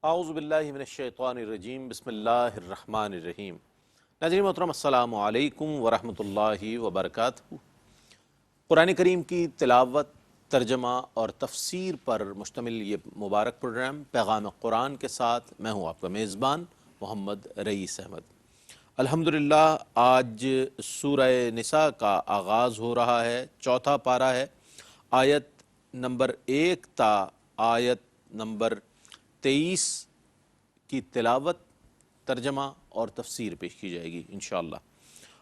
اعوذ باللہ من الشیطان الرجیم بسم اللہ الرحمن الرحیم۔ ناظرین محترم السلام علیکم ورحمۃ اللہ وبرکاتہ۔ قرآن کریم کی تلاوت، ترجمہ اور تفسیر پر مشتمل یہ مبارک پروگرام پیغام قرآن کے ساتھ میں ہوں آپ کا میزبان محمد رئیس احمد۔ الحمدللہ آج سورہ نساء کا آغاز ہو رہا ہے، چوتھا پارہ ہے، آیت نمبر 1 تا آیت نمبر 23 کی تلاوت، ترجمہ اور تفسیر پیش کی جائے گی انشاءاللہ۔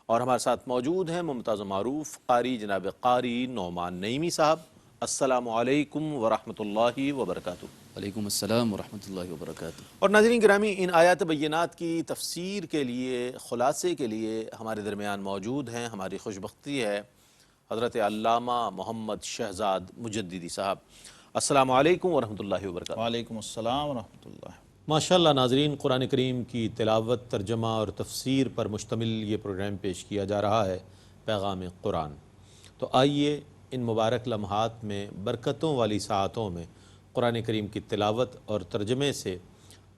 اور ہمارے ساتھ موجود ہیں ممتاز و معروف قاری جناب قاری نعمان نعیمی صاحب۔ السلام علیکم ورحمۃ اللہ وبرکاتہ۔ وعلیکم السلام ورحمۃ اللہ وبرکاتہ۔ اور ناظرین گرامی، ان آیات بینات کی تفسیر کے لیے، خلاصے کے لیے ہمارے درمیان موجود ہیں، ہماری خوش بختی ہے، حضرت علامہ محمد شہزاد مجددی صاحب۔ السلام علیکم ورحمۃ اللہ وبرکاتہ۔ وعلیکم السلام ورحمۃ اللہ۔ ماشاءاللہ ناظرین، قرآن کریم کی تلاوت، ترجمہ اور تفسیر پر مشتمل یہ پروگرام پیش کیا جا رہا ہے، پیغام قرآن۔ تو آئیے ان مبارک لمحات میں، برکتوں والی ساعتوں میں قرآن کریم کی تلاوت اور ترجمے سے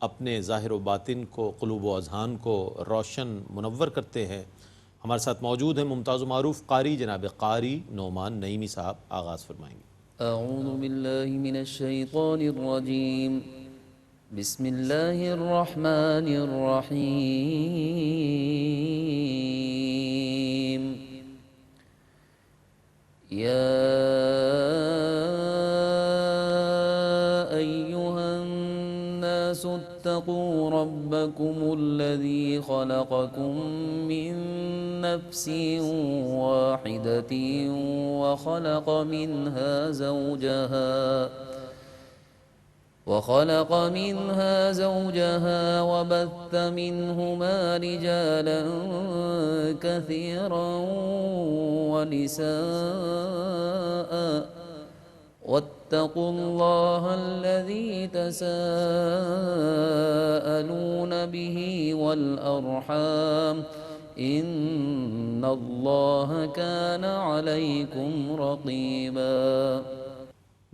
اپنے ظاہر و باطن کو، قلوب و اذہان کو روشن منور کرتے ہیں۔ ہمارے ساتھ موجود ہیں ممتاز و معروف قاری جناب قاری نعمان نعیمی صاحب، آغاز فرمائیں گے۔ اعوذ باللہ من الشیطان الرجیم، بسم اللہ الرحمن الرحیم۔ یا ایہا الناس اتقوا ربکم الذی خلقکم من نفس واحدة وخلق منها زوجها وبث منهما رجالا كثيرا ونساء واتقوا الله الذي تساءلون به والأرحام ان اللہ کان علیکم رقیبا۔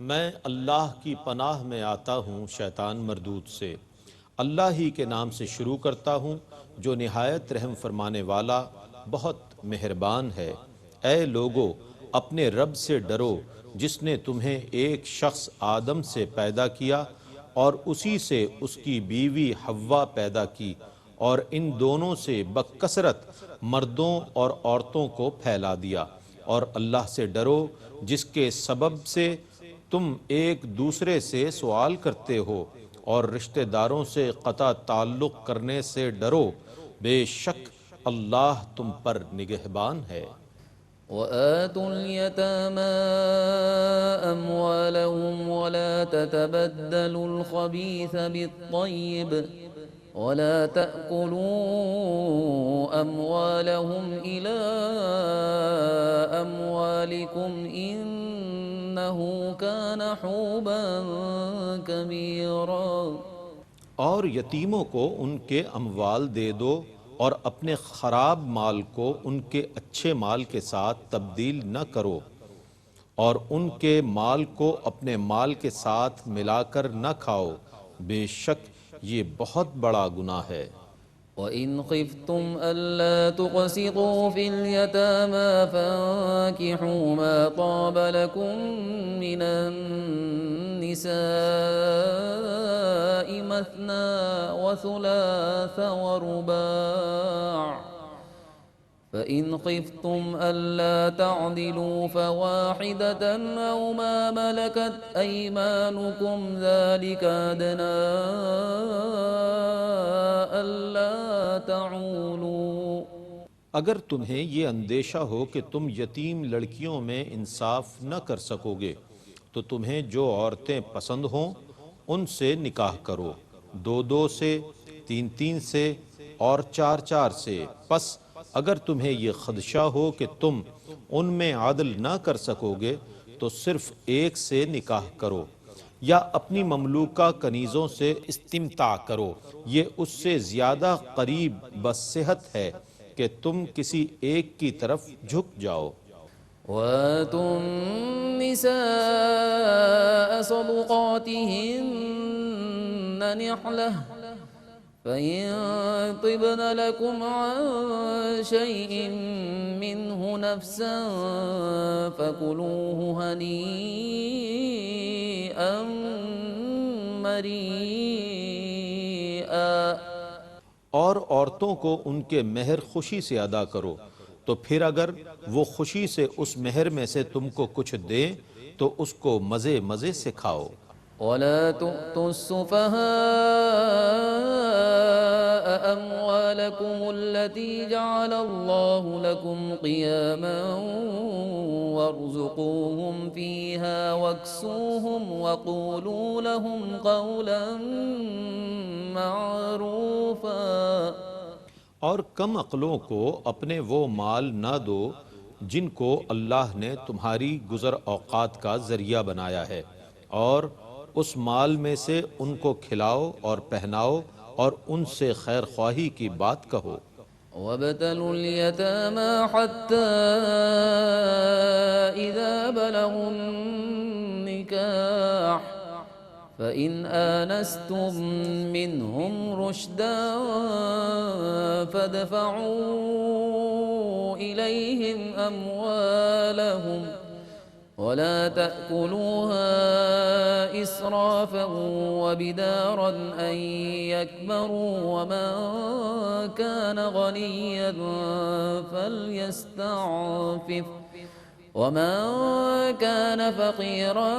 میں اللہ کی پناہ میں آتا ہوں شیطان مردود سے۔ اللہ ہی کے نام سے شروع کرتا ہوں جو نہایت رحم فرمانے والا، بہت مہربان ہے۔ اے لوگو، اپنے رب سے ڈرو جس نے تمہیں ایک شخص آدم سے پیدا کیا اور اسی سے اس کی بیوی حوا پیدا کی، اور ان دونوں سے بکثرت مردوں اور عورتوں کو پھیلا دیا۔ اور اللہ سے ڈرو جس کے سبب سے تم ایک دوسرے سے سوال کرتے ہو، اور رشتہ داروں سے قطع تعلق کرنے سے ڈرو، بے شک اللہ تم پر نگہبان ہے۔ وآتوا اليتامى أموالهم ولا تتبدلوا الخبيث بالطيب ولا تأكلوا أموالهم إلى أموالكم إنه كان حوبا كبيرا۔ اور یتیموں کو ان کے اموال دے دو، اور اپنے خراب مال کو ان کے اچھے مال کے ساتھ تبدیل نہ کرو، اور ان کے مال کو اپنے مال کے ساتھ ملا کر نہ کھاؤ، بے شک یہ بہت بڑا گناہ ہے۔ وَإِنْ خِفْتُمْ أَلَّا تُقْسِطُوا فِي الْيَتَامَى فَانكِحُوا مَا طَابَ لَكُم مِّنَ النِّسَاءِ مَثْنَىٰ وَثُلَاثَ وَرُبَاعَ، فَإِنْ خِفْتُمْ أَلَّا تَعْدِلُوا فَوَاحِدَةً أَوْ مَا مَلَكَتْ أَيْمَانُكُمْ ذَلِكَ أَدْنَىٰ أَلَّا تَعُولُوا۔ اگر تمہیں یہ اندیشہ ہو کہ تم یتیم لڑکیوں میں انصاف نہ کر سکو گے تو تمہیں جو عورتیں پسند ہوں ان سے نکاح کرو، 2 سے، 3 سے اور 4 سے۔ پس اگر تمہیں یہ خدشہ ہو کہ تم ان میں عدل نہ کر سکو گے تو صرف 1 سے نکاح کرو، یا اپنی مملوکہ کنیزوں سے استمتاع کرو، یہ اس سے زیادہ قریب بصحت ہے کہ تم کسی ایک کی طرف جھک جاؤ۔ وَآتُوا النِّسَاءَ صَدُقَاتِهِنَّ نحلة فإن طبن لكم عن شيء منه نفسا فكلوه هنيئا مريئا۔ اور عورتوں کو ان کے مہر خوشی سے ادا کرو، تو پھر اگر وہ خوشی سے اس مہر میں سے تم کو کچھ دیں تو اس کو مزے مزے سے کھاؤ۔ ولا تؤتوا السفهاء أموالكم التي جعل الله لكم قياما وارزقوهم فيها واكسوهم وقولوا لهم قولا معروفا۔ اور کم عقلوں کو اپنے وہ مال نہ دو جن کو اللہ نے تمہاری گزر اوقات کا ذریعہ بنایا ہے، اور اس مال میں سے ان کو کھلاؤ اور پہناؤ اور ان سے خیر خواہی کی بات کہو۔ وابتلوا اليتامى حتى إذا بلغوا النكاح فإن آنستم منهم رشدا فادفعوا إليهم أموالهم ولا تأكلوها إسرافا وبدارا أن يكبروا ومن كان غنيا فليستعفف ومن كان فقيرا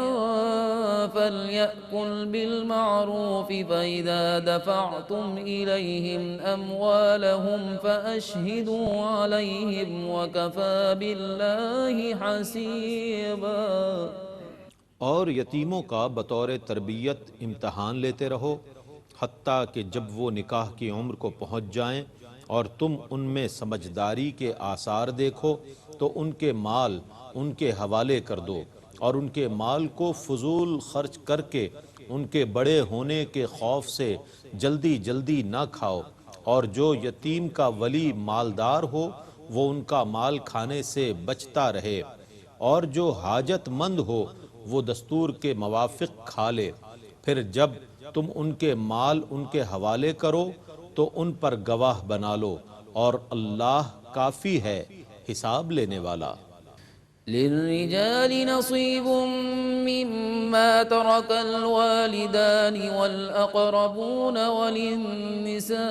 فليأكل بالمعروف فإذا دفعتم إليهم أموالهم فأشهدوا عليهم وكفى بالله حسيبا۔ اور یتیموں کا بطور تربیت امتحان لیتے رہو حتیٰ کہ جب وہ نکاح کی عمر کو پہنچ جائیں اور تم ان میں سمجھداری کے آثار دیکھو تو ان کے مال ان کے حوالے کر دو، اور ان کے مال کو فضول خرچ کر کے ان کے بڑے ہونے کے خوف سے جلدی جلدی نہ کھاؤ، اور جو یتیم کا ولی مالدار ہو وہ ان کا مال کھانے سے بچتا رہے، اور جو حاجت مند ہو وہ دستور کے موافق کھا لے۔ پھر جب تم ان کے مال ان کے حوالے کرو تو ان پر گواہ بنا لو، اور اللہ کافی ہے حساب لینے والا۔ للرجال نصيب مما ترك الوالدان والأقربون وللنساء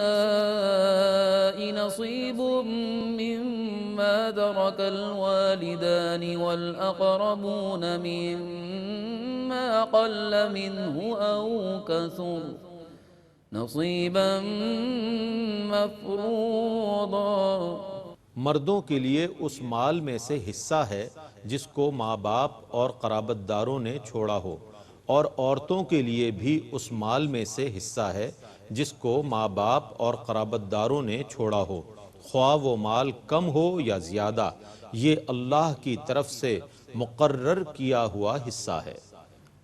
نصيب مما ترك الوالدان والأقربون مما قل منه أو كثر نصيبا مفروضا۔ مردوں کے لیے اس مال میں سے حصہ ہے جس کو ماں باپ اور قرابت داروں نے چھوڑا ہو، اور عورتوں کے لیے بھی اس مال میں سے حصہ ہے جس کو ماں باپ اور قرابت داروں نے چھوڑا ہو، خواہ وہ مال کم ہو یا زیادہ، یہ اللہ کی طرف سے مقرر کیا ہوا حصہ ہے۔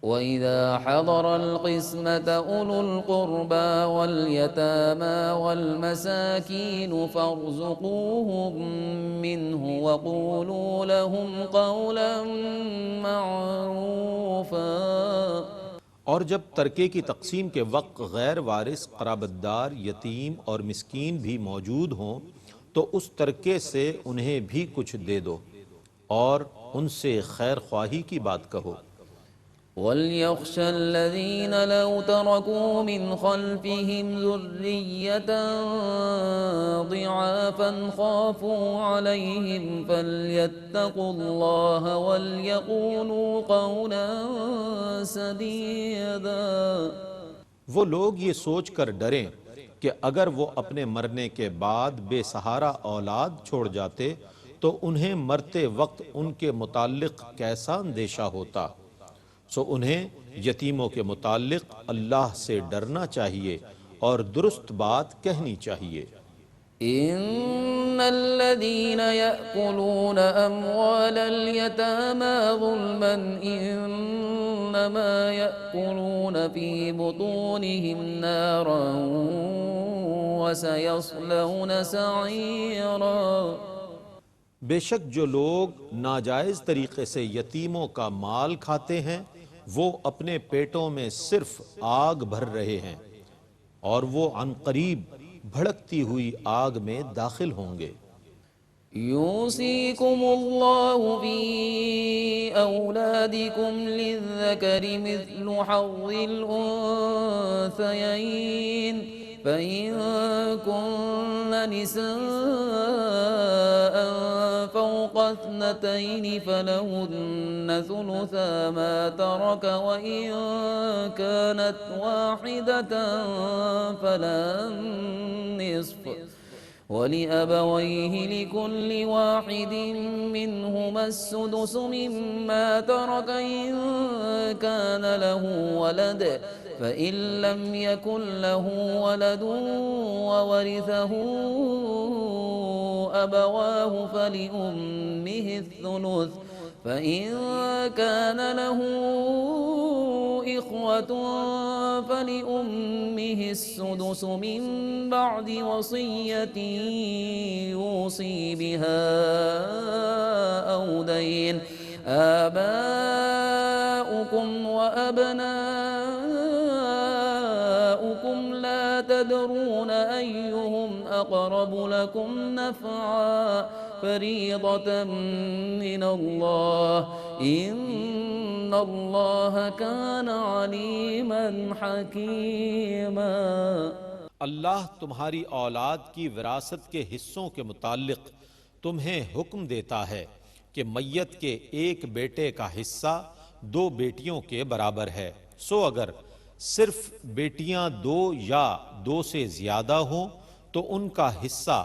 وَإِذَا حَضَرَ الْقِسْمَةَ أُولُو الْقُرْبَى وَالْيَتَامَى وَالْمَسَاكِينُ فَارْزُقُوهُم مِّنْهُ وَقُولُوا لَهُمْ قَوْلًا مَّعْرُوفًا۔ اور جب ترکے کی تقسیم کے وقت غیر وارث قرابت دار، یتیم اور مسکین بھی موجود ہوں تو اس ترکے سے انہیں بھی کچھ دے دو اور ان سے خیر خواہی کی بات کہو۔ وَلْيَخْشَ الَّذِينَ لَوْ تَرَكُوا مِنْ خَلْفِهِمْ ذُرِّيَّةً ضِعَافًا خَافُوا عَلَيْهِمْ فَلْيَتَّقُوا اللَّهَ وَلْيَقُولُوا قَوْلًا سَدِيدًا۔ وہ لوگ یہ سوچ کر ڈریں کہ اگر وہ اپنے مرنے کے بعد بے سہارا اولاد چھوڑ جاتے تو انہیں مرتے وقت ان کے متعلق کیسا اندیشہ ہوتا، سو انہیں یتیموں کے متعلق اللہ سے ڈرنا چاہیے اور درست بات کہنی چاہیے۔ ان الذين يأكلون اموال اليتامى ظلما انما يأكلون في بطونهم نارا وسيصلون سعيرا۔ بے شک جو لوگ ناجائز طریقے سے یتیموں کا مال کھاتے ہیں وہ اپنے پیٹوں میں صرف آگ بھر رہے ہیں، اور وہ عن قریب بھڑکتی ہوئی آگ میں داخل ہوں گے۔ يوصيكم الله في أولادكم للذكر مثل حظ الأنثيين فإن كن نساء فوق اثنتين فلهن ثلثا ما ترك وإن كانت واحدة فلها النصف ولأبويه لكل واحد منهما السدس مما ترك إن كان له ولد فإن لم يكن له ولد وورثه أبواه فلأمه الثلث فإن كان له إخوة فلأمه السدس من بعد وصية يوصي بها أو دين آباؤكم وأبناؤكم لا تدرون أيهم أقرب لكم نفعا فريضة من الله إن الله كان عليما حكيما۔ اللہ تمہاری اولاد کی وراثت کے حصوں کے متعلق تمہیں حکم دیتا ہے کہ میت کے ایک بیٹے کا حصہ 2 بیٹیوں کے برابر ہے، سو اگر صرف بیٹیاں 2 یا 2 سے زیادہ ہوں تو ان کا حصہ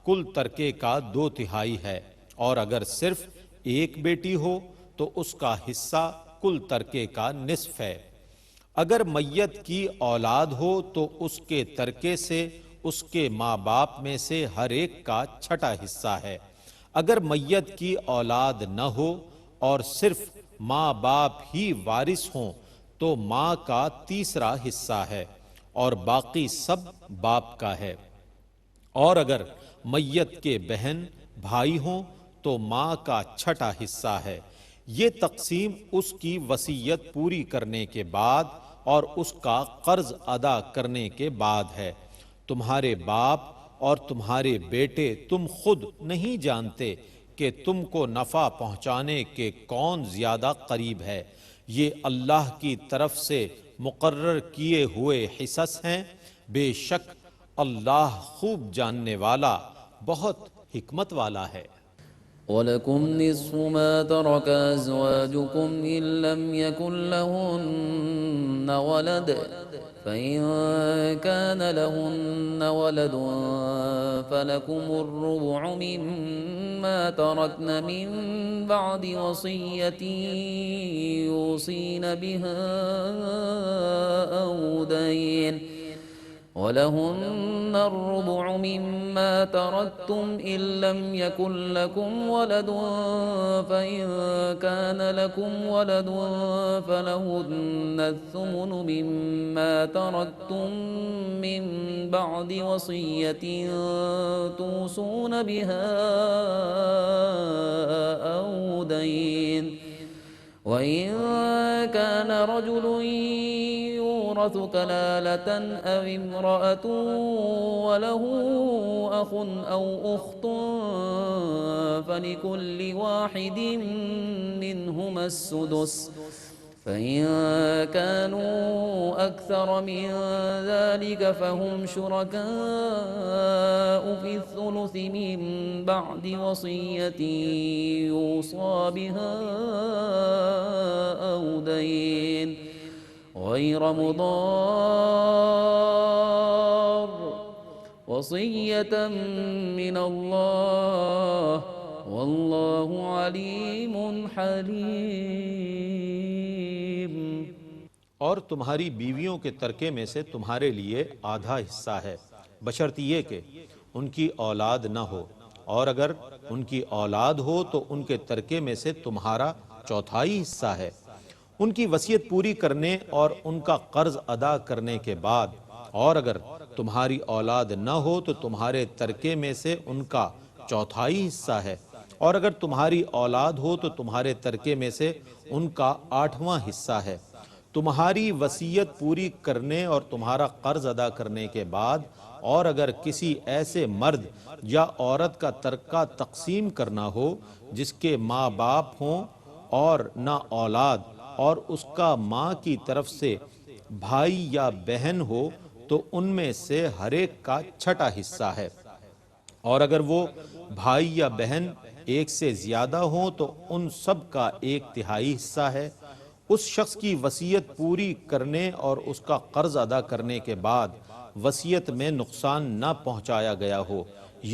کل ترکے کا 2/3 ہے، اور اگر صرف ایک بیٹی ہو تو اس کا حصہ کل ترکے کا نصف ہے۔ اگر میت کی اولاد ہو تو اس کے ترکے سے اس کے ماں باپ میں سے ہر ایک کا 6واں حصہ ہے۔ اگر میت کی اولاد نہ ہو اور صرف ماں باپ ہی وارث ہوں تو ماں کا 3واں حصہ ہے اور باقی سب باپ کا ہے۔ اور اگر میت کے بہن بھائی ہوں تو ماں کا 6واں حصہ ہے۔ یہ تقسیم اس کی وصیت پوری کرنے کے بعد اور اس کا قرض ادا کرنے کے بعد ہے۔ تمہارے باپ اور تمہارے بیٹے تم خود نہیں جانتے کہ تم کو نفع پہنچانے کے کون زیادہ قریب ہے، یہ اللہ کی طرف سے مقرر کیے ہوئے حصص ہیں، بے شک اللہ خوب جاننے والا بہت حکمت والا ہے۔ وَلَكُمْ نِصْفُ مَا تَرَكَ أَزْوَاجُكُمْ إِن لَّمْ يَكُن لَّهُنَّ وَلَدٌ فَإِن كَانَ لَهُنَّ وَلَدٌ فَلَكُمُ الرُّبُعُ مِمَّا تَرَكْنَ مِن بَعْدِ وَصِيَّةٍ يُوصِينَ بِهَا أَوْ دَيْنٍ وَلَهُنَّ الرُّبُعُ مِمَّا تَرَكْتُمْ إِن لَّمْ يَكُن لَّكُمْ وَلَدٌ فَإِن كَانَ لَكُمْ وَلَدٌ فَلَهُنَّ الثُّمُنُ مِمَّا تَرَكْتُم مِّن بَعْدِ وَصِيَّةٍ تُوصُونَ بِهَا أَوْ دَيْنٍ وَإِن كَانَ رَجُلٌ يُورَثُ كَلَالَةً أَوِ امْرَأَةٌ وَلَهُ أَخٌ أَوْ أُخْتٌ فَلِكُلِّ واحد منهما السُّدُسُ فَإِن كَانُوا أَكْثَرَ مِن ذَلِكَ فَهُمْ شُرَكَاءُ فِي الثُّلُثِ مِن بَعْدِ وَصِيَّةٍ يُوصَىٰ بِهَا أَوْ دَيْنٍ غَيْرَ مُضَارٍّ وَصِيَّةً مِّنَ اللَّهِ وَاللَّهُ عَلِيمٌ حَلِيمٌ۔ اور تمہاری بیویوں کے ترکے میں سے تمہارے لیے آدھا حصہ ہے، بشرطِ یہ کہ ان کی اولاد نہ ہو، اور اگر ان کی اولاد ہو تو ان کے ترکے میں سے تمہارا 4تھائی حصہ ہے۔ ان کی وصیت پوری کرنے اور ان کا قرض ادا کرنے کے بعد، اور اگر تمہاری اولاد نہ ہو تو تمہارے ترکے میں سے ان کا 4تھائی حصہ ہے، اور اگر تمہاری اولاد ہو تو تمہارے ترکے میں سے ان کا 8واں حصہ ہے۔ تمہاری وصیت پوری کرنے اور تمہارا قرض ادا کرنے کے بعد اور اگر کسی ایسے مرد یا عورت کا ترکہ تقسیم کرنا ہو جس کے ماں باپ ہوں اور نہ اولاد اور اس کا ماں کی طرف سے بھائی یا بہن ہو تو ان میں سے ہر ایک کا چھٹا حصہ ہے، اور اگر وہ بھائی یا بہن ایک سے زیادہ ہوں تو ان سب کا 1/3 حصہ ہے۔ اس شخص کی وصیت پوری کرنے اور اس کا قرض ادا کرنے کے بعد وصیت میں نقصان نہ پہنچایا گیا ہو،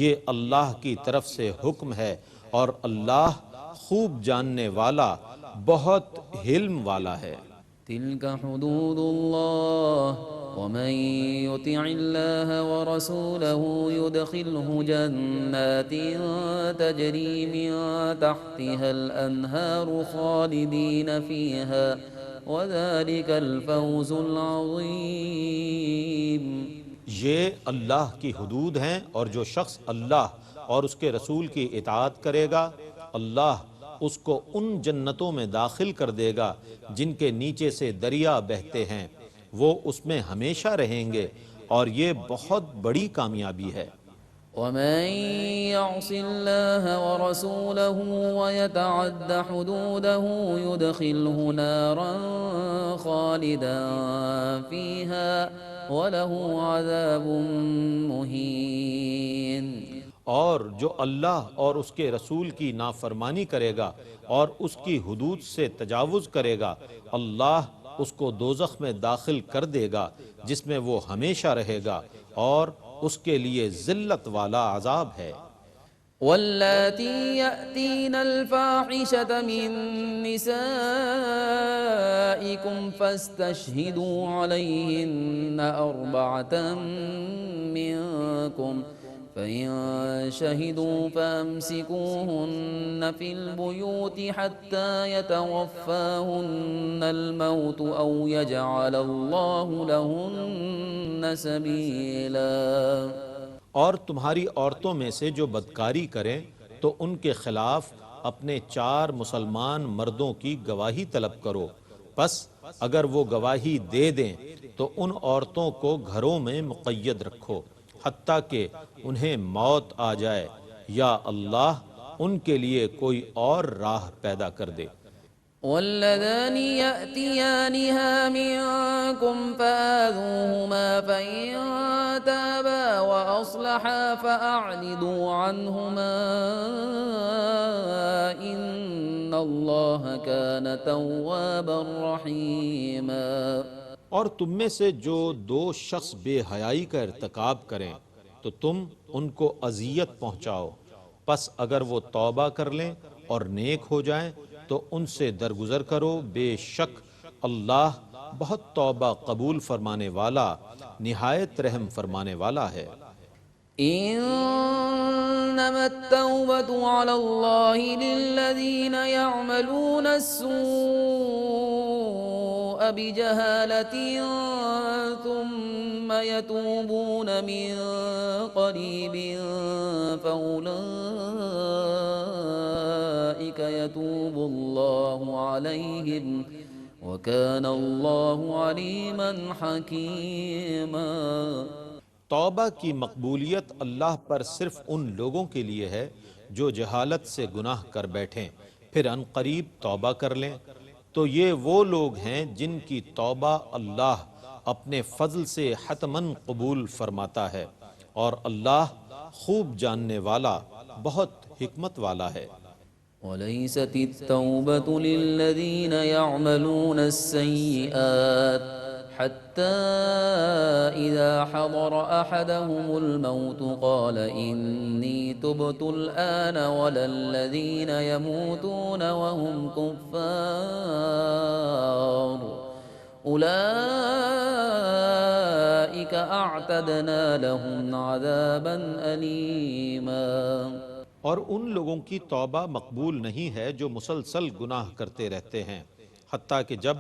یہ اللہ کی طرف سے حکم ہے، اور اللہ خوب جاننے والا، بہت حلم والا ہے۔ تلك حدود الله ومن يطع الله ورسوله يدخله جنات تجري من تحتها الأنهار خالدين فيها وذلك الفوز العظيم۔ یہ اللہ کی حدود ہیں، اور جو شخص اللہ اور اس کے رسول کی اطاعت کرے گا، اللہ اس کو ان جنتوں میں داخل کر دے گا جن کے نیچے سے دریا بہتے ہیں، وہ اس میں ہمیشہ رہیں گے، اور یہ بہت بڑی کامیابی ہے۔ ومن يعص الله ورسوله ويتعد حدوده يدخله نارا خالدا فيها وله عذاب مهين۔ اور جو اللہ اور اس کے رسول کی نافرمانی کرے گا اور اس کی حدود سے تجاوز کرے گا، اللہ اس کو دوزخ میں داخل کر دے گا جس میں وہ ہمیشہ رہے گا، اور اس کے لیے ذلت والا عذاب ہے۔ واللاتي يأتين الفاحشة من نسائكم فاستشهدوا عليهن 4 منكم فإن شهدوا فأمسكوهن في البيوت حتى يتوفاهن الموت أو يجعل الله لهن سبيلا۔ اور تمہاری عورتوں میں سے جو بدکاری کریں تو ان کے خلاف اپنے 4 مسلمان مردوں کی گواہی طلب کرو، پس اگر وہ گواہی دے دیں تو ان عورتوں کو گھروں میں مقید رکھو حتیٰ کہ انہیں موت آ جائے، یا اللہ ان کے لیے کوئی اور راہ پیدا کر دے۔ واللذان يأتيانها منكم فآذوهما فإن تابا وأصلحا فأعرضوا عنهما إن الله كان توابا رحيما۔ اور تم میں سے جو 2 شخص بے حیائی کا ارتکاب کریں تو تم ان کو اذیت پہنچاؤ، پس اگر وہ توبہ کر لیں اور نیک ہو جائیں تو ان سے درگزر کرو، بے شک اللہ بہت توبہ قبول فرمانے والا، نہایت رحم فرمانے والا ہے۔ انما التوبة على الله للذين يعملون السوء بجهالة ثم يتوبون من قريب فأولئك يتوب الله عليهم وكان الله عليما حكيما۔ توبہ کی مقبولیت اللہ پر صرف ان لوگوں کے لیے ہے جو جہالت سے گناہ کر بیٹھیں پھر ان قریب توبہ کر لیں، تو یہ وہ لوگ ہیں جن کی توبہ اللہ اپنے فضل سے حتماً قبول فرماتا ہے، اور اللہ خوب جاننے والا، بہت حکمت والا ہے۔ وليست التوبة للذين يعملون السيئات حتى إذا حضر أحدهم الموت قال إني تبت الآن ولا الذين يموتون وهم كفار أولئك أعتدنا لهم عذابا أليما۔ اور ان لوگوں کی توبہ مقبول نہیں ہے جو مسلسل گناہ کرتے رہتے ہیں، حتیٰ کہ جب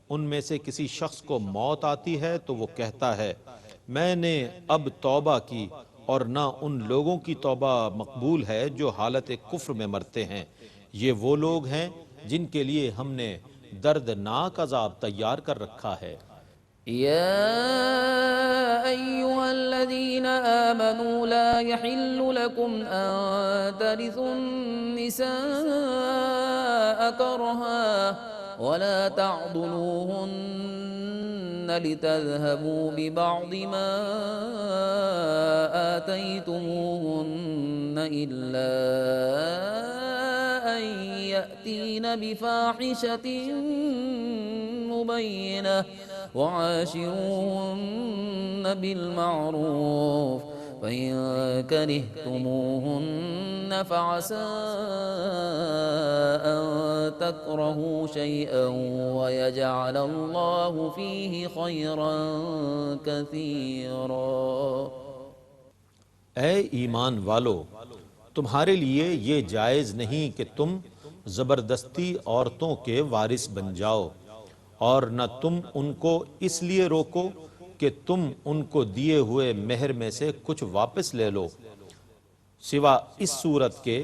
ان میں سے کسی شخص کو موت آتی ہے تو وہ کہتا ہے میں نے اب توبہ کی، اور نہ ان لوگوں کی توبہ مقبول ہے جو حالت کفر میں مرتے ہیں، یہ وہ لوگ ہیں جن کے لیے ہم نے دردناک عذاب تیار کر رکھا ہے۔ يا أيها الذين آمنوا لا يحل لكم أن ترثوا النساء كرها ولا تعضلوهن لتذهبوا ببعض ما آتيتموهن إلا أن يأتين بفاحشة مبينة وعاشروهن بالمعروف فإن كرهتموهن فعسى أن تكرهوا شيئا ويجعل الله فيه خيرا كثيرا۔ اے ایمان والو، تمہارے لیے یہ جائز نہیں کہ تم زبردستی عورتوں کے وارث بن جاؤ، اور نہ تم ان کو اس لیے روکو کہ تم ان کو دیے ہوئے مہر میں سے کچھ واپس لے لو، سوا اس صورت کے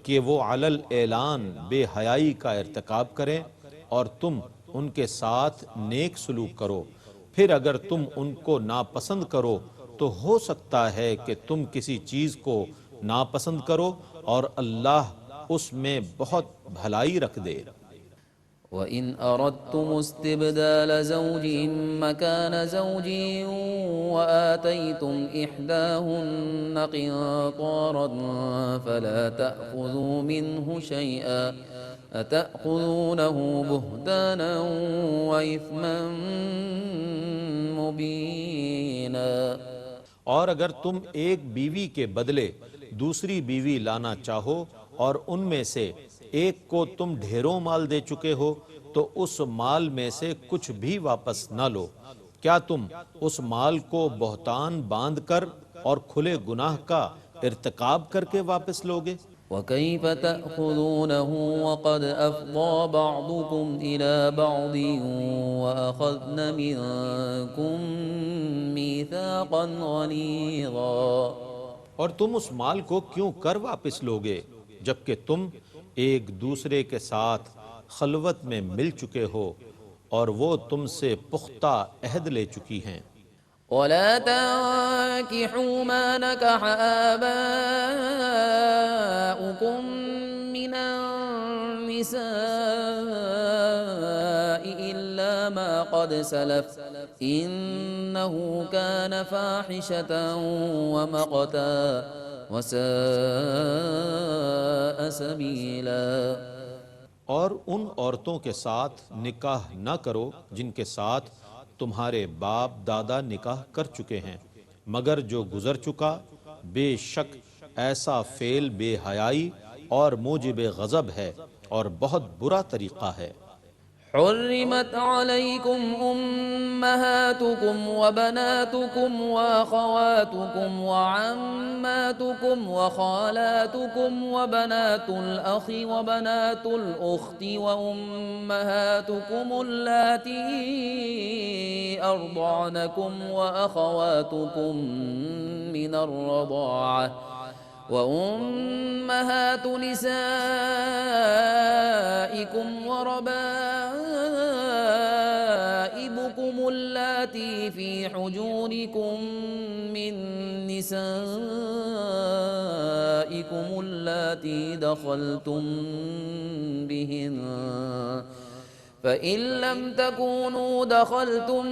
کہ وہ علی الاعلان بے حیائی کا ارتکاب کریں اور تم ان کے ساتھ نیک سلوک کرو۔ پھر اگر تم ان کو ناپسند کرو تو ہو سکتا ہے کہ تم کسی چیز کو ناپسند کرو اور اللہ اس میں بہت بھلائی رکھ دے۔ وَإِنْ أَرَدْتُمُ اسْتِبْدَالَ زَوْجٍ مَّكَانَ زَوْجٍ وَآتَيْتُمْ إِحْدَاهُنَّ قِنطَارًا فَلَا تَأْخُذُوا مِنْهُ شَيْئًا أَتَأْخُذُونَهُ بُهْتَانًا وَإِثْمًا مُّبِينًا۔ اور اگر تم ایک بیوی کے بدلے دوسری بیوی لانا چاہو اور ان میں سے ایک کو تم ڈھیروں مال دے چکے ہو تو اس مال میں سے کچھ بھی واپس نہ لو، کیا تم اس مال کو بہتان باندھ کر اور کھلے گناہ کا ارتکاب کر کے واپس لوگے؟ وَكَيْفَ تَأْخُذُونَهُ وَقَدْ أَفْضَىٰ بَعْضُكُمْ إِلَىٰ بَعْضٍ وَأَخَذْنَ مِنكُم مِّيثَاقًا غَلِيظًا۔ اور تم اس مال کو کیوں کر واپس لوگے جبکہ تم ایک دوسرے کے ساتھ خلوت میں مل چکے ہو اور وہ تم سے پختہ عہد لے چکی ہیں۔ وَلَا تَنكِحُوا مَا نَكَحَ آبَاؤُكُم مِّنَ النِّسَاءِ إِلَّا مَا قَدْ سَلَفَ إِنَّهُ كَانَ فَاحِشَةً وَمَقْتًا وَسَاءَ سَبِيلًا۔ اور ان عورتوں کے ساتھ نکاح نہ کرو جن کے ساتھ تمہارے باپ دادا نکاح کر چکے ہیں، مگر جو گزر چکا، بے شک ایسا فعل بے حیائی اور موجب غضب ہے اور بہت برا طریقہ ہے۔ حرمت عليكم أمهاتكم وبناتكم وأخواتكم وعماتكم وخالاتكم وبنات الأخ وبنات الأخت وأمهاتكم اللاتي أرضعنكم وأخواتكم من الرضاعة وأمهات نسائكم وربائبكم اللاتي في حجوركم من نسائكم اللاتي دخلتم بهن فإن لم تكونوا دخلتم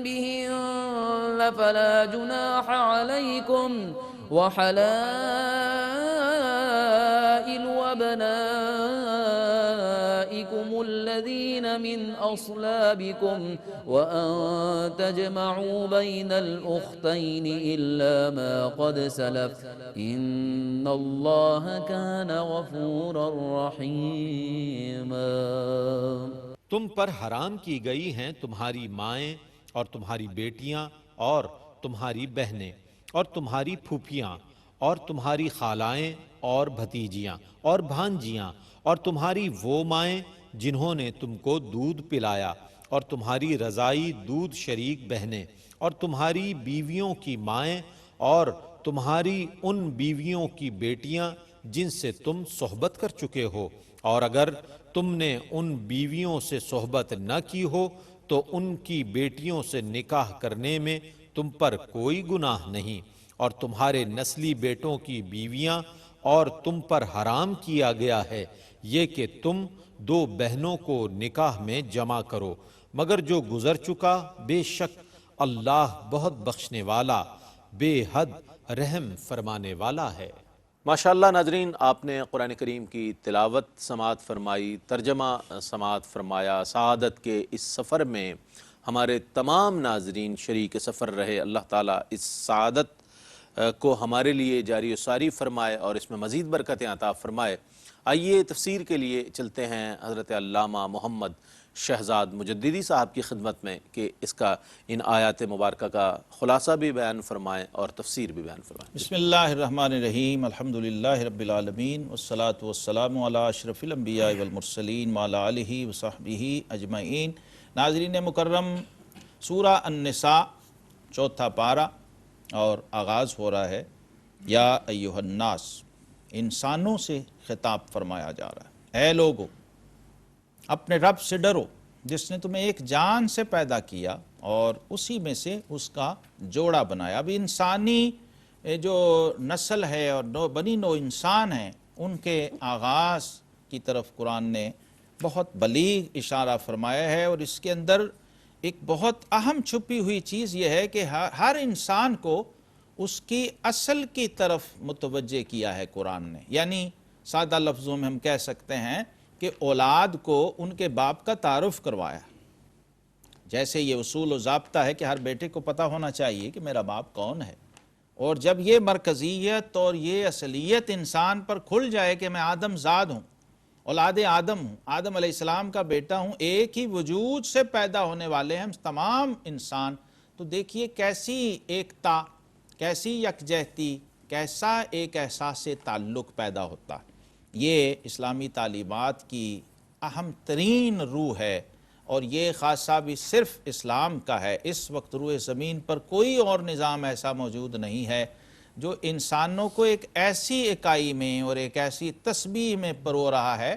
بهن فلا جناح عليكم وحلائل أبنائكم الذين من أصلابكم وأن تجمعوا بين الأختين إلا ما قد سلف إن الله كان غفورا رحيما۔ تم پر حرام کی گئی ہیں تمہاری مائیں اور تمہاری بیٹیاں اور تمہاری بہنیں اور تمہاری پھوپھیاں اور تمہاری خالائیں اور بھتیجیاں اور بھانجیاں اور تمہاری وہ مائیں جنہوں نے تم کو دودھ پلایا اور تمہاری رضائی دودھ شریک بہنیں اور تمہاری بیویوں کی مائیں اور تمہاری ان بیویوں کی بیٹیاں جن سے تم صحبت کر چکے ہو اور اگر تم نے ان بیویوں سے صحبت نہ کی ہو تو ان کی بیٹیوں سے نکاح کرنے میں تم پر کوئی گناہ نہیں، اور تمہارے نسلی بیٹوں کی بیویاں اور تم پر حرام کیا گیا ہے یہ کہ تم دو بہنوں کو نکاح میں جمع کرو، مگر جو گزر چکا بے شک اللہ بہت بخشنے والا بے حد رحم فرمانے والا ہے۔ ماشاءاللہ ناظرین، آپ نے قرآن کریم کی تلاوت سماعت فرمائی، ترجمہ سماعت فرمایا۔ سعادت کے اس سفر میں ہمارے تمام ناظرین شریک سفر رہے۔ اللہ تعالیٰ اس سعادت کو ہمارے لیے جاری و ساری فرمائے اور اس میں مزید برکتیں عطا فرمائے۔ آئیے تفسیر کے لیے چلتے ہیں حضرت علامہ محمد شہزاد مجددی صاحب کی خدمت میں کہ اس کا ان آیات مبارکہ کا خلاصہ بھی بیان فرمائیں اور تفسیر بھی بیان فرمائیں۔ بسم اللہ الرحمن الرحیم، الحمدللہ رب العالمین، والصلاة والسلام علی اشرف الانبیاء والمرسلین وعلی آلہ وصحبہ اجمعین۔ ناظرین مکرم، سورہ النساء چوتھا پارہ اور آغاز ہو رہا ہے یا ایہا الناس، انسانوں سے خطاب فرمایا جا رہا ہے۔ اے لوگو، اپنے رب سے ڈرو جس نے تمہیں ایک جان سے پیدا کیا اور اسی میں سے اس کا جوڑا بنایا۔ اب انسانی جو نسل ہے اور بنی نوع انسان ہیں، ان کے آغاز کی طرف قرآن نے بہت بلیغ اشارہ فرمایا ہے، اور اس کے اندر ایک بہت اہم چھپی ہوئی چیز یہ ہے کہ ہر انسان کو اس کی اصل کی طرف متوجہ کیا ہے قرآن نے۔ یعنی سادہ لفظوں میں ہم کہہ سکتے ہیں کہ اولاد کو ان کے باپ کا تعارف کروایا۔ جیسے یہ اصول و ضابطہ ہے کہ ہر بیٹے کو پتہ ہونا چاہیے کہ میرا باپ کون ہے، اور جب یہ مرکزیت اور یہ اصلیت انسان پر کھل جائے کہ میں آدم زاد ہوں، اولاد آدم ہوں، آدم علیہ السلام کا بیٹا ہوں، ایک ہی وجود سے پیدا ہونے والے ہیں ہم تمام انسان، تو دیکھیے کیسی ایکتا، کیسی یکجہتی، کیسا ایک احساس تعلق پیدا ہوتا ہے۔ یہ اسلامی تعلیمات کی اہم ترین روح ہے، اور یہ خاصہ بھی صرف اسلام کا ہے۔ اس وقت روئے زمین پر کوئی اور نظام ایسا موجود نہیں ہے جو انسانوں کو ایک ایسی اکائی میں اور ایک ایسی تسبیح میں پرو رہا ہے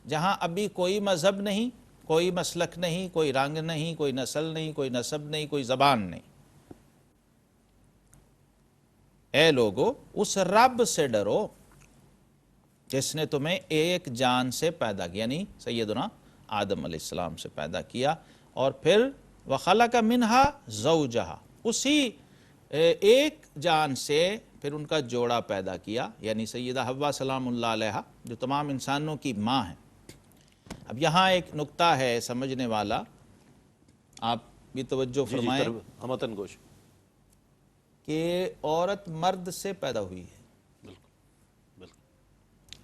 جہاں ابھی کوئی مذہب نہیں، کوئی مسلک نہیں، کوئی رنگ نہیں، کوئی نسل نہیں، کوئی نسب نہیں، کوئی زبان نہیں۔ اے لوگو، اس رب سے ڈرو جس نے تمہیں ایک جان سے پیدا کیا، یعنی سیدنا آدم علیہ السلام سے پیدا کیا، اور پھر وَخَلَقَ مِنْهَا زَوْجَهَا، اسی ایک جان سے پھر ان کا جوڑا پیدا کیا، یعنی سیدہ حوا سلام اللہ علیہا جو تمام انسانوں کی ماں ہیں۔ اب یہاں ایک نقطہ ہے سمجھنے والا، آپ بھی توجہ فرمائیں ہمتن گوش کہ عورت مرد سے پیدا ہوئی ہے۔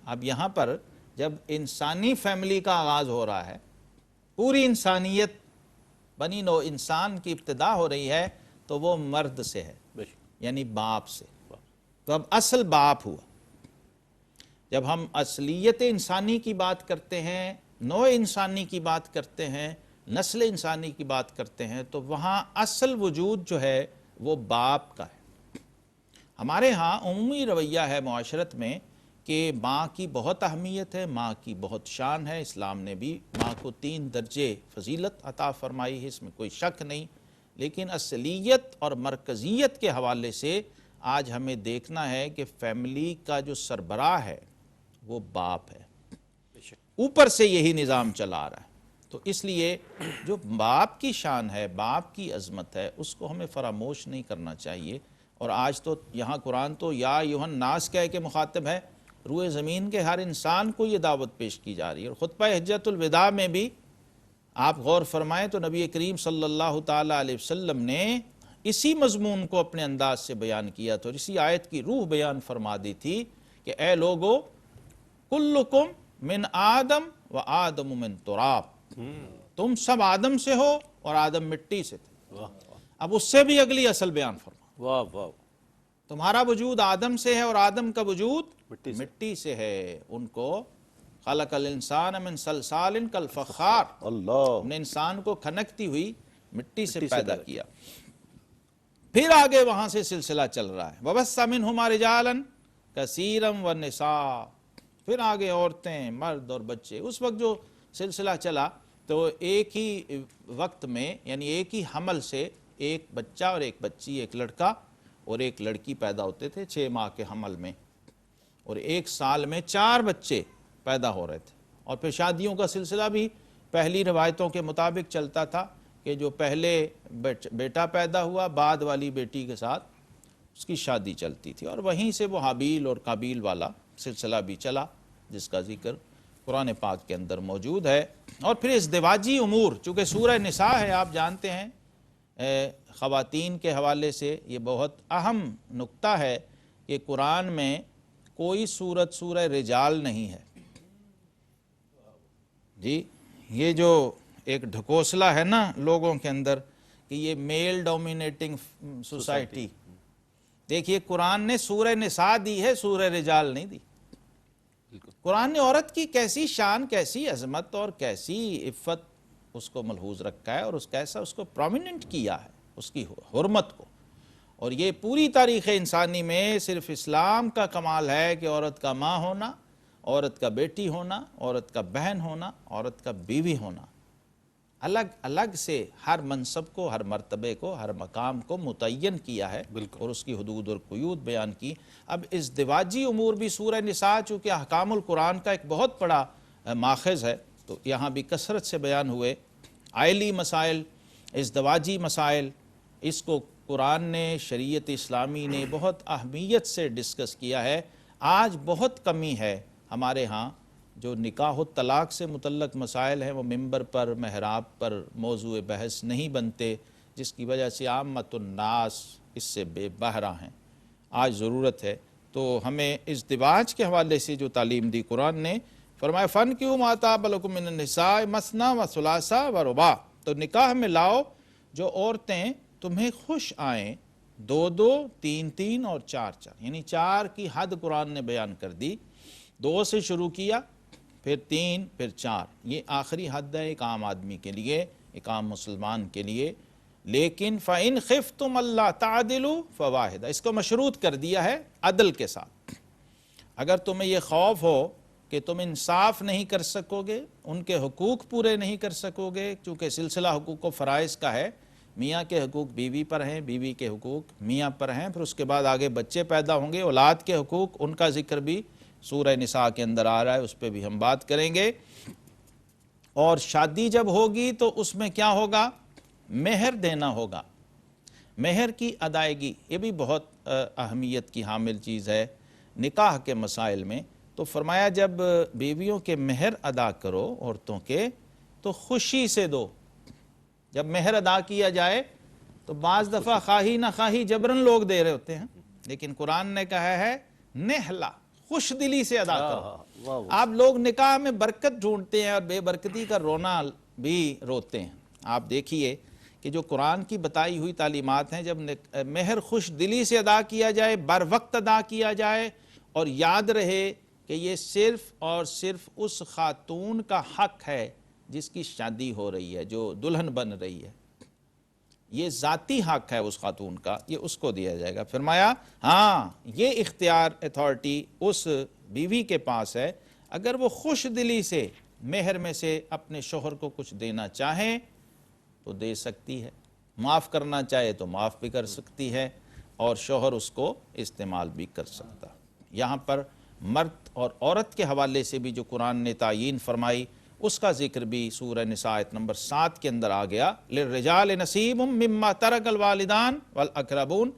اب یہاں پر جب انسانی فیملی کا آغاز ہو رہا ہے، پوری انسانیت بنی نوع انسان کی ابتدا ہو رہی ہے، تو وہ مرد سے ہے، یعنی باپ سے۔ تو اب اصل باپ ہوا۔ جب ہم اصلیت انسانی کی بات کرتے ہیں، نوع انسانی کی بات کرتے ہیں، نسل انسانی کی بات کرتے ہیں، تو وہاں اصل وجود جو ہے وہ باپ کا ہے۔ ہمارے ہاں عمومی رویہ ہے معاشرت میں کہ ماں کی بہت اہمیت ہے، ماں کی بہت شان ہے، اسلام نے بھی ماں کو 3 درجے فضیلت عطا فرمائی ہے، اس میں کوئی شک نہیں، لیکن اصلیت اور مرکزیت کے حوالے سے آج ہمیں دیکھنا ہے کہ فیملی کا جو سربراہ ہے وہ باپ ہے، اوپر سے یہی نظام چلا رہا ہے۔ تو اس لیے جو باپ کی شان ہے، باپ کی عظمت ہے، اس کو ہمیں فراموش نہیں کرنا چاہیے۔ اور آج تو یہاں قرآن تو یا ایھا الناس کہہ کے مخاطب ہے، روئے زمین کے ہر انسان کو یہ دعوت پیش کی جا رہی ہے۔ اور خطبہ حجۃ الوداع میں بھی آپ غور فرمائیں تو نبی کریم صلی اللہ تعالیٰ علیہ وسلم نے اسی مضمون کو اپنے انداز سے بیان کیا تھا، اور اسی آیت کی روح بیان فرما دی تھی کہ اے لوگو، کلکم من آدم و آدم من تراب، تم سب آدم سے ہو اور آدم مٹی سے تھے۔ اب اس سے بھی اگلی اصل بیان فرما، واہ واہ، تمہارا وجود آدم سے ہے اور آدم کا وجود مٹی سے ہے۔ ان کو خلق الانسان من صلصال کالفخار، ہم نے انسان کو کھنکتی ہوئی مٹی سے پیدا کیا۔ پھر آگے وہاں سے سلسلہ چل رہا ہے، وَبَثَّ مِنْهُمَا رِجَالًا كَثِيرًا وَالنِّسَاءَ، پھر آگے عورتیں، مرد اور بچے. اس وقت جو سلسلہ چلا تو ایک ہی وقت میں یعنی ایک ہی حمل سے ایک بچہ اور ایک بچی، ایک لڑکا اور ایک لڑکی پیدا ہوتے تھے 6 ماہ کے حمل میں، اور ایک سال میں 4 بچے پیدا ہو رہے تھے. اور پھر شادیوں کا سلسلہ بھی پہلی روایتوں کے مطابق چلتا تھا کہ جو پہلے بیٹا پیدا ہوا بعد والی بیٹی کے ساتھ اس کی شادی چلتی تھی، اور وہیں سے وہ حابیل اور قابیل والا سلسلہ بھی چلا جس کا ذکر قرآن پاک کے اندر موجود ہے. اور پھر ازدواجی امور، چونکہ سورہ نساء ہے آپ جانتے ہیں، خواتین کے حوالے سے یہ بہت اہم نقطہ ہے کہ قرآن میں کوئی سورت سورہ رجال نہیں ہے. جی یہ جو ایک ڈھکوسلا ہے نا لوگوں کے اندر کہ یہ میل ڈومینیٹنگ سوسائٹی، دیکھیے قرآن نے سورہ نساء دی ہے، سورہ رجال نہیں دی. قرآن نے عورت کی کیسی شان، کیسی عظمت اور کیسی عفت اس کو ملحوظ رکھا ہے، اور کیسا اس کو پرومیننٹ کیا ہے، اس کی حرمت کو. اور یہ پوری تاریخ انسانی میں صرف اسلام کا کمال ہے کہ عورت کا ماں ہونا، عورت کا بیٹی ہونا، عورت کا بہن ہونا، عورت کا بیوی ہونا، الگ الگ سے ہر منصب کو، ہر مرتبے کو، ہر مقام کو متعین کیا ہے اور اس کی حدود اور قیود بیان کی. اب ازدواجی امور بھی سورہ نساء چونکہ احکام القرآن کا ایک بہت بڑا ماخذ ہے تو یہاں بھی کثرت سے بیان ہوئے. عائلی مسائل، ازدواجی مسائل، اس کو قرآن نے، شریعت اسلامی نے بہت اہمیت سے ڈسکس کیا ہے. آج بہت کمی ہے ہمارے ہاں جو نکاح و طلاق سے متعلق مسائل ہیں وہ ممبر پر، محراب پر موضوع بحث نہیں بنتے، جس کی وجہ سے عامت الناس اس سے بے بہرہ ہیں. آج ضرورت ہے تو ہمیں ازدواج کے حوالے سے جو تعلیم دی قرآن نے، فرمایا فَانْكِحُوا مَا طَابَ لَكُم مِّنَ النِّسَاءِ مَثْنَىٰ وَثُلَاثَ وَرُبَاعَ، تو نکاح میں لاؤ جو عورتیں تمہیں خوش آئیں، 2 3 اور 4 یعنی 4 کی حد قرآن نے بیان کر دی. 2 سے شروع کیا، پھر 3، پھر 4. یہ آخری حد ہے ایک عام آدمی کے لیے، ایک عام مسلمان کے لیے. لیکن فَإِنْ خِفْتُمْ أَلَّا تَعْدِلُوا فَوَاحِدَةً، اس کو مشروط کر دیا ہے عدل کے ساتھ. اگر تمہیں یہ خوف ہو کہ تم انصاف نہیں کر سکو گے، ان کے حقوق پورے نہیں کر سکو گے، چونکہ سلسلہ حقوق و فرائض کا ہے، میاں کے حقوق بیوی پر ہیں، بیوی کے حقوق میاں پر ہیں، پھر اس کے بعد آگے بچے پیدا ہوں گے، اولاد کے حقوق، ان کا ذکر بھی سورہ نساء کے اندر آ رہا ہے، اس پہ بھی ہم بات کریں گے. اور شادی جب ہوگی تو اس میں کیا ہوگا؟ مہر دینا ہوگا. مہر کی ادائیگی یہ بھی بہت اہمیت کی حامل چیز ہے نکاح کے مسائل میں. تو فرمایا جب بیویوں کے مہر ادا کرو عورتوں کے تو خوشی سے دو. جب مہر ادا کیا جائے تو بعض دفعہ خواہی نہ خواہی جبرن لوگ دے رہے ہوتے ہیں، لیکن قرآن نے کہا ہے نہلا، خوش دلی سے ادا کرو. آپ لوگ نکاح میں برکت ڈھونڈتے ہیں اور بے برکتی کا رونا بھی روتے ہیں. آپ دیکھیے کہ جو قرآن کی بتائی ہوئی تعلیمات ہیں، جب مہر خوش دلی سے ادا کیا جائے، بر وقت ادا کیا جائے، اور یاد رہے کہ یہ صرف اور صرف اس خاتون کا حق ہے جس کی شادی ہو رہی ہے، جو دلہن بن رہی ہے. یہ ذاتی حق ہے اس خاتون کا، یہ اس کو دیا جائے گا. فرمایا ہاں یہ اختیار اتھارٹی اس بیوی کے پاس ہے، اگر وہ خوش دلی سے مہر میں سے اپنے شوہر کو کچھ دینا چاہیں تو دے سکتی ہے، معاف کرنا چاہے تو معاف بھی کر سکتی ہے، اور شوہر اس کو استعمال بھی کر سکتا. یہاں پر مرد اور عورت کے حوالے سے بھی جو قرآن نے تعیین فرمائی اس کا ذکر بھی سورہ نساء آیت نمبر 7 کے اندر آ گیا. لِلرِّجَالِ نَصِيبٌ مِّمَّا تَرَكَ الْوَالِدَانِ وَالْأَقْرَبُونَ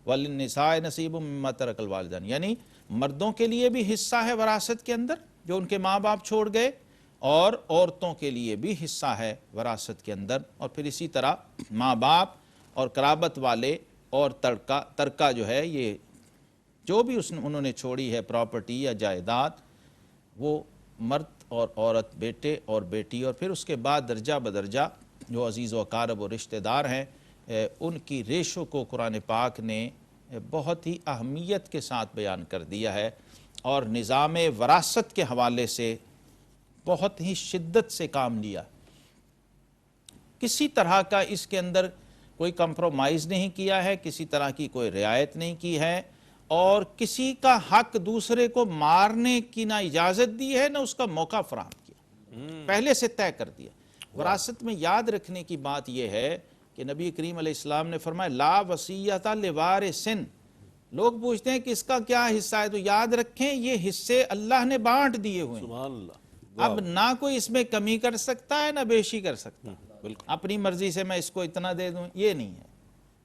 وَلِلنِّسَاءِ نَصِيبٌ مِّمَّا تَرَكَ الْوَالِدَانِ، یعنی مردوں کے لیے بھی حصہ ہے وراثت کے اندر جو ان کے ماں باپ چھوڑ گئے، اور عورتوں کے لیے بھی حصہ ہے وراثت کے اندر. اور پھر اسی طرح ماں باپ اور قرابت والے اور ترکہ جو ہے، یہ جو بھی انہوں نے چھوڑی ہے پراپرٹی یا جائیداد، وہ مرد اور عورت، بیٹے اور بیٹی، اور پھر اس کے بعد درجہ بدرجہ جو عزیز و اقارب و رشتہ دار ہیں، ان کی ریشو کو قرآن پاک نے بہت ہی اہمیت کے ساتھ بیان کر دیا ہے، اور نظام وراثت کے حوالے سے بہت ہی شدت سے کام لیا. کسی طرح کا اس کے اندر کوئی کمپرومائز نہیں کیا ہے، کسی طرح کی کوئی رعایت نہیں کی ہے. اور کسی کا حق دوسرے کو مارنے کی نہ اجازت دی ہے نہ اس کا موقع فراہم کیا، پہلے سے طے کر دیا۔ وراثت میں یاد رکھنے کی بات یہ ہے کہ نبی کریم علیہ السلام نے فرمایا لا وصیت لوارث، لوگ پوچھتے ہیں کہ اس کا کیا حصہ ہے، تو یاد رکھیں یہ حصے اللہ نے بانٹ دیے ہوئے ہیں، سبحان اللہ، اب نہ کوئی اس میں کمی کر سکتا ہے نہ بیشی کر سکتا، بالکل اپنی مرضی سے میں اس کو اتنا دے دوں، یہ نہیں ہے۔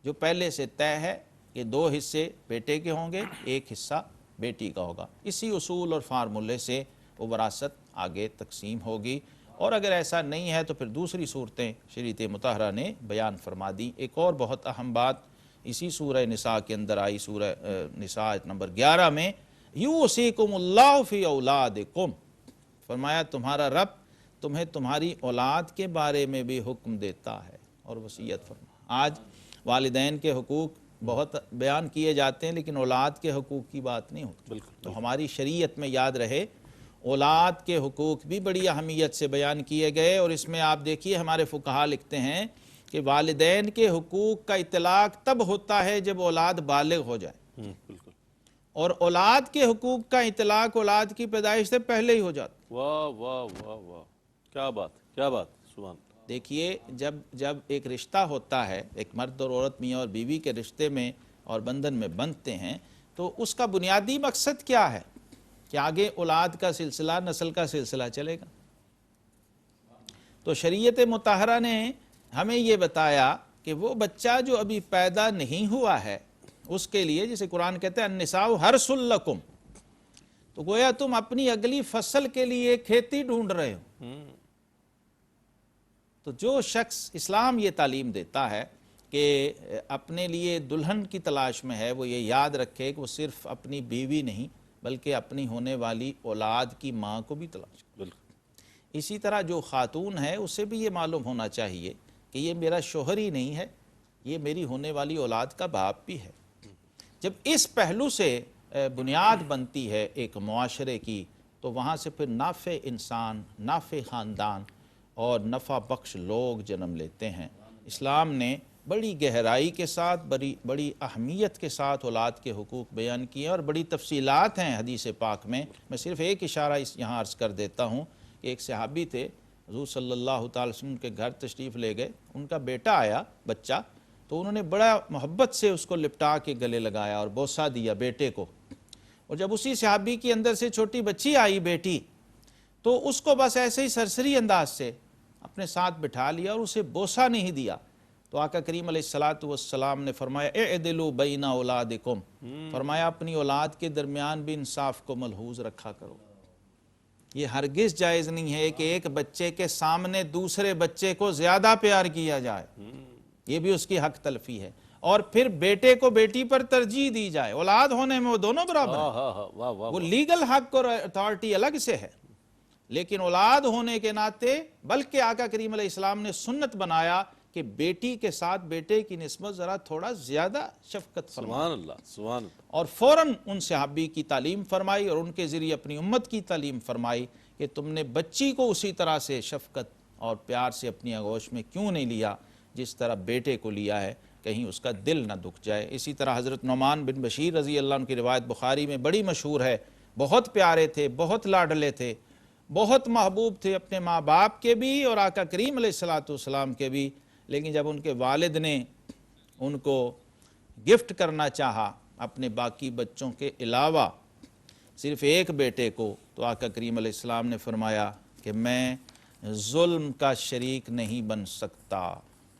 جو پہلے سے طے ہے کہ 2 حصے بیٹے کے ہوں گے، 1 حصہ بیٹی کا ہوگا، اسی اصول اور فارمولے سے وہ وراثت آگے تقسیم ہوگی۔ اور اگر ایسا نہیں ہے تو پھر دوسری صورتیں شریعت مطہرہ نے بیان فرما دی۔ ایک اور بہت اہم بات اسی سورہ نساء کے اندر آئی، سورہ نساء نمبر 11 میں، یوصیکم اللہ فی اولادکم، فرمایا تمہارا رب تمہیں تمہاری اولاد کے بارے میں بھی حکم دیتا ہے اور وصیت فرما۔ آج والدین کے حقوق بہت بیان کیے جاتے ہیں لیکن اولاد کے حقوق کی بات نہیں ہوتی، تو ہماری شریعت میں یاد رہے اولاد کے حقوق بھی بڑی اہمیت سے بیان کیے گئے، اور اس میں آپ دیکھیے ہمارے فقہا لکھتے ہیں کہ والدین کے حقوق کا اطلاق تب ہوتا ہے جب اولاد بالغ ہو جائے، بالکل، اور اولاد کے حقوق کا اطلاق اولاد کی پیدائش سے پہلے ہی ہو جاتا۔ واہ واہ واہ واہ، کیا بات، کیا بات، سبحان اللہ۔ دیکھیے جب ایک رشتہ ہوتا ہے، ایک مرد اور عورت میاں اور بیوی کے رشتے میں اور بندھن میں بندھتے ہیں، تو اس کا بنیادی مقصد کیا ہے کہ آگے اولاد کا سلسلہ، نسل کا سلسلہ چلے گا۔ تو شریعت مطہرہ نے ہمیں یہ بتایا کہ وہ بچہ جو ابھی پیدا نہیں ہوا ہے اس کے لیے، جسے قرآن کہتے ہیں النساء حرث لکم، تو گویا تم اپنی اگلی فصل کے لیے کھیتی ڈھونڈ رہے ہو۔ تو جو شخص، اسلام یہ تعلیم دیتا ہے کہ اپنے لیے دلہن کی تلاش میں ہے، وہ یہ یاد رکھے کہ وہ صرف اپنی بیوی نہیں بلکہ اپنی ہونے والی اولاد کی ماں کو بھی تلاش کرے۔ اسی طرح جو خاتون ہے اسے بھی یہ معلوم ہونا چاہیے کہ یہ میرا شوہر ہی نہیں ہے، یہ میری ہونے والی اولاد کا باپ بھی ہے۔ جب اس پہلو سے بنیاد بنتی ہے ایک معاشرے کی، تو وہاں سے پھر نافع انسان، نافع خاندان اور نفع بخش لوگ جنم لیتے ہیں۔ اسلام نے بڑی گہرائی کے ساتھ، بڑی اہمیت کے ساتھ اولاد کے حقوق بیان کیے، اور بڑی تفصیلات ہیں حدیث پاک میں۔ میں صرف ایک اشارہ یہاں عرض کر دیتا ہوں کہ ایک صحابی تھے، حضور صلی اللہ تعالی وسلم کے گھر تشریف لے گئے، ان کا بیٹا آیا، بچہ، تو انہوں نے بڑا محبت سے اس کو لپٹا کے گلے لگایا اور بوسہ دیا بیٹے کو۔ اور جب اسی صحابی کی اندر سے چھوٹی بچی آئی، بیٹی، تو اس کو بس ایسے ہی سرسری انداز سے اپنے ساتھ بٹھا لیا اور اسے بوسہ نہیں دیا۔ تو آقا کریم علیہ السلام نے فرمایا اعدلوا بین اولادکم، فرمایا اپنی اولاد کے درمیان بھی انصاف کو ملحوظ رکھا کرو۔ یہ ہرگز جائز نہیں ہے کہ ایک بچے کے سامنے دوسرے بچے کو زیادہ پیار کیا جائے، یہ بھی اس کی حق تلفی ہے، اور پھر بیٹے کو بیٹی پر ترجیح دی جائے۔ اولاد ہونے میں وہ دونوں برابر ہیں، وہ لیگل حق اور اتھارٹی الگ سے ہے، لیکن اولاد ہونے کے ناطے، بلکہ آقا کریم علیہ السلام نے سنت بنایا کہ بیٹی کے ساتھ بیٹے کی نسبت ذرا تھوڑا زیادہ شفقت فرمائے، سبحان اللہ، سبحان اللہ۔ اور فوراً ان صحابی کی تعلیم فرمائی اور ان کے ذریعے اپنی امت کی تعلیم فرمائی کہ تم نے بچی کو اسی طرح سے شفقت اور پیار سے اپنی آغوش میں کیوں نہیں لیا جس طرح بیٹے کو لیا ہے، کہیں اس کا دل نہ دکھ جائے۔ اسی طرح حضرت نعمان بن بشیر رضی اللہ عنہ کی روایت بخاری میں بڑی مشہور ہے، بہت پیارے تھے، بہت لاڈلے تھے، بہت محبوب تھے اپنے ماں باپ کے بھی اور آقا کریم علیہ السلام کے بھی، لیکن جب ان کے والد نے ان کو گفٹ کرنا چاہا اپنے باقی بچوں کے علاوہ صرف ایک بیٹے کو، تو آقا کریم علیہ السلام نے فرمایا کہ میں ظلم کا شریک نہیں بن سکتا،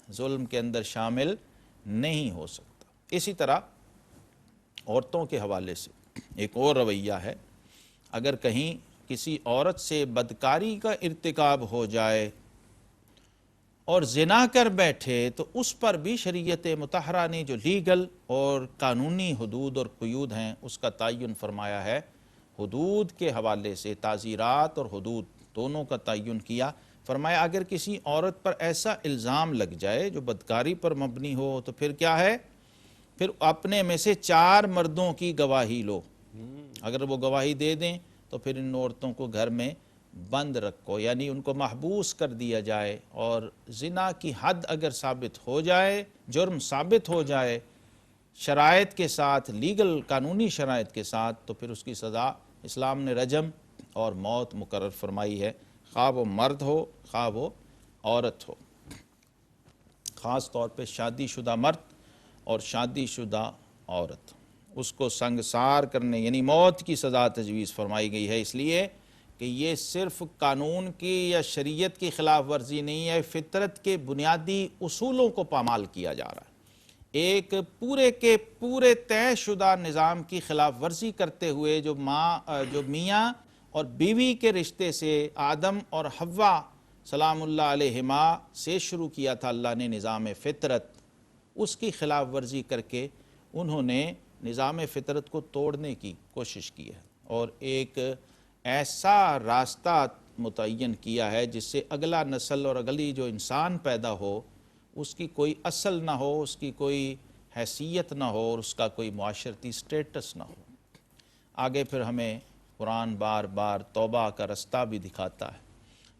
ظلم کے اندر شامل نہیں ہو سکتا۔ اسی طرح عورتوں کے حوالے سے ایک اور رویہ ہے، اگر کہیں کسی عورت سے بدکاری کا ارتکاب ہو جائے اور زنا کر بیٹھے تو اس پر بھی شریعت مطہرہ نے جو لیگل اور قانونی حدود اور قیود ہیں اس کا تعین فرمایا ہے۔ حدود کے حوالے سے تعزیرات اور حدود دونوں کا تعین کیا، فرمایا اگر کسی عورت پر ایسا الزام لگ جائے جو بدکاری پر مبنی ہو تو پھر کیا ہے، پھر اپنے میں سے 4 مردوں کی گواہی لو، اگر وہ گواہی دے دیں تو پھر ان عورتوں کو گھر میں بند رکھو، یعنی ان کو محبوس کر دیا جائے، اور زنا کی حد اگر ثابت ہو جائے، جرم ثابت ہو جائے شرائط کے ساتھ، لیگل قانونی شرائط کے ساتھ، تو پھر اس کی سزا اسلام نے رجم اور موت مقرر فرمائی ہے، خواہ وہ مرد ہو خواہ وہ عورت ہو، خاص طور پہ شادی شدہ مرد اور شادی شدہ عورت، اس کو سنگسار کرنے یعنی موت کی سزا تجویز فرمائی گئی ہے، اس لیے کہ یہ صرف قانون کی یا شریعت کی خلاف ورزی نہیں ہے، فطرت کے بنیادی اصولوں کو پامال کیا جا رہا ہے، ایک پورے کے پورے طے شدہ نظام کی خلاف ورزی کرتے ہوئے جو میاں اور بیوی کے رشتے سے آدم اور حوا سلام اللہ علیہما سے شروع کیا تھا اللہ نے نظام فطرت، اس کی خلاف ورزی کر کے انہوں نے نظام فطرت کو توڑنے کی کوشش کی ہے اور ایک ایسا راستہ متعین کیا ہے جس سے اگلا نسل اور اگلی جو انسان پیدا ہو اس کی کوئی اصل نہ ہو، اس کی کوئی حیثیت نہ ہو اور اس کا کوئی معاشرتی سٹیٹس نہ ہو۔ آگے پھر ہمیں قرآن بار بار توبہ کا رستہ بھی دکھاتا ہے،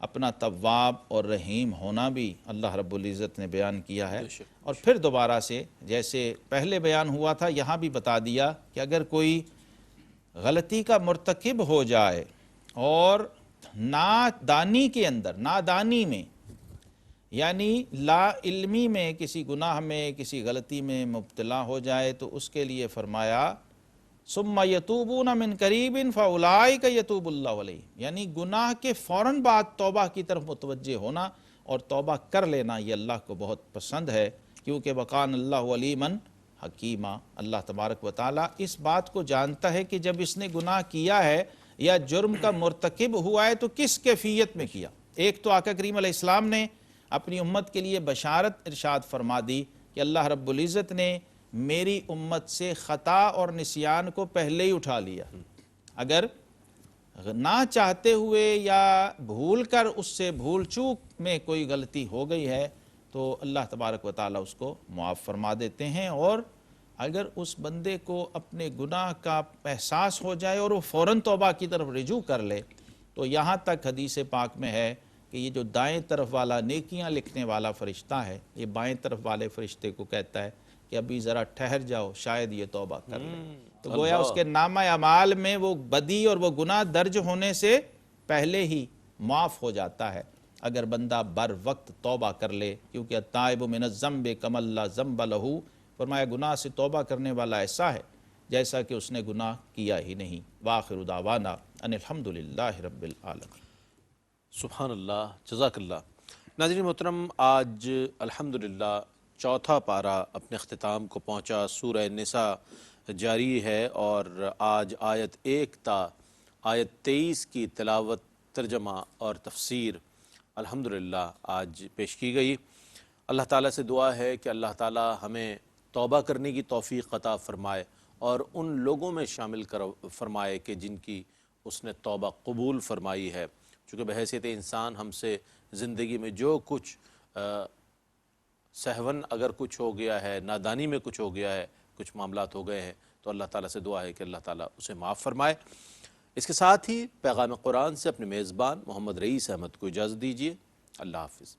اپنا تواب اور رحیم ہونا بھی اللہ رب العزت نے بیان کیا ہے، اور پھر دوبارہ سے جیسے پہلے بیان ہوا تھا یہاں بھی بتا دیا کہ اگر کوئی غلطی کا مرتکب ہو جائے اور نادانی کے اندر، نادانی میں یعنی لا علمی میں کسی گناہ میں کسی غلطی میں مبتلا ہو جائے تو اس کے لیے فرمایا ثم یتوبون من قریب فاولئک یتوب اللہ علیہ، یعنی گناہ کے فوراً بعد توبہ کی طرف متوجہ ہونا اور توبہ کر لینا یہ اللہ کو بہت پسند ہے، کیونکہ وقان اللہ علیما حکیمہ، اللہ تبارک و تعالیٰ اس بات کو جانتا ہے کہ جب اس نے گناہ کیا ہے یا جرم کا مرتکب ہوا ہے تو کس کیفیت میں کیا۔ ایک تو آقا کریم علیہ السلام نے اپنی امت کے لیے بشارت ارشاد فرما دی کہ اللہ رب العزت نے میری امت سے خطا اور نسیان کو پہلے ہی اٹھا لیا، اگر نہ چاہتے ہوئے یا بھول کر اس سے بھول چوک میں کوئی غلطی ہو گئی ہے تو اللہ تبارک و تعالیٰ اس کو معاف فرما دیتے ہیں، اور اگر اس بندے کو اپنے گناہ کا احساس ہو جائے اور وہ فوراً توبہ کی طرف رجوع کر لے تو یہاں تک حدیث پاک میں ہے کہ یہ جو دائیں طرف والا نیکیاں لکھنے والا فرشتہ ہے یہ بائیں طرف والے فرشتے کو کہتا ہے کہ ابھی ذرا ٹھہر جاؤ، شاید یہ توبہ کر لے، تو گویا اس کے نامہ اعمال میں وہ بدی اور وہ گناہ درج ہونے سے پہلے ہی معاف ہو جاتا ہے اگر بندہ بر وقت توبہ کر لے، کیونکہ التائب من الذنب کمن لا ذنب لہ، فرمایا گناہ سے توبہ کرنے والا ایسا ہے جیسا کہ اس نے گناہ کیا ہی نہیں۔ وآخر دعوانا ان الحمدللہ رب العالمین۔ سبحان اللہ، جزاک اللہ۔ ناظرین محترم، آج الحمدللہ چوتھا پارہ اپنے اختتام کو پہنچا، سورہ نساء جاری ہے اور آج آیت 1 تا آیت 23 کی تلاوت، ترجمہ اور تفسیر الحمدللہ آج پیش کی گئی۔ اللہ تعالیٰ سے دعا ہے کہ اللہ تعالیٰ ہمیں توبہ کرنے کی توفیق عطا فرمائے اور ان لوگوں میں شامل فرمائے کہ جن کی اس نے توبہ قبول فرمائی ہے، چونکہ بحیثیت انسان ہم سے زندگی میں جو کچھ سہون اگر کچھ ہو گیا ہے، نادانی میں کچھ ہو گیا ہے، کچھ معاملات ہو گئے ہیں تو اللہ تعالیٰ سے دعا ہے کہ اللہ تعالیٰ اسے معاف فرمائے۔ اس کے ساتھ ہی پیغام قرآن سے اپنے میزبان محمد رئیس احمد کو اجازت دیجیے۔ اللہ حافظ۔